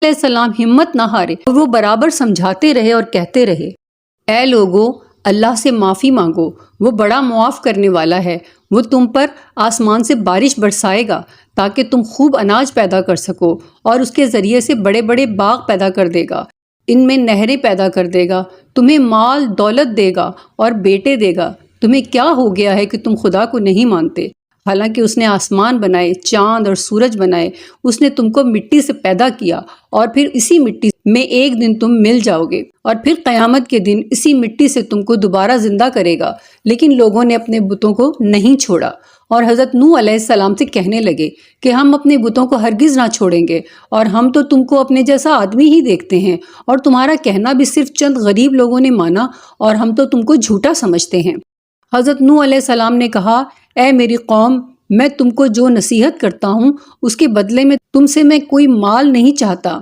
علیہ السلام ہمت نہ ہارے اور وہ برابر سمجھاتے رہے اور کہتے رہے، اے لوگو، اللہ سے معافی مانگو، وہ بڑا معاف کرنے والا ہے، وہ تم پر آسمان سے بارش برسائے گا تاکہ تم خوب اناج پیدا کر سکو، اور اس کے ذریعے سے بڑے بڑے باغ پیدا کر دے گا، ان میں نہریں پیدا کر دے گا، تمہیں مال دولت دے گا اور بیٹے دے گا۔ تمہیں کیا ہو گیا ہے کہ تم خدا کو نہیں مانتے؟ حالانکہ اس نے آسمان بنائے، چاند اور سورج بنائے، اس نے تم کو مٹی سے پیدا کیا اور پھر اسی مٹی میں ایک دن تم مل جاؤ گے، اور پھر قیامت کے دن اسی مٹی سے تم کو دوبارہ زندہ کرے گا۔ لیکن لوگوں نے اپنے بتوں کو نہیں چھوڑا، اور حضرت نوح علیہ السلام سے کہنے لگے کہ ہم اپنے بتوں کو ہرگز نہ چھوڑیں گے، اور ہم تو تم کو اپنے جیسا آدمی ہی دیکھتے ہیں، اور تمہارا کہنا بھی صرف چند غریب لوگوں نے مانا، اور ہم تو تم کو جھوٹا سمجھتے ہیں۔ حضرت نوح علیہ السلام نے کہا، اے میری قوم، میں تم کو جو نصیحت کرتا ہوں اس کے بدلے میں تم سے میں کوئی مال نہیں چاہتا،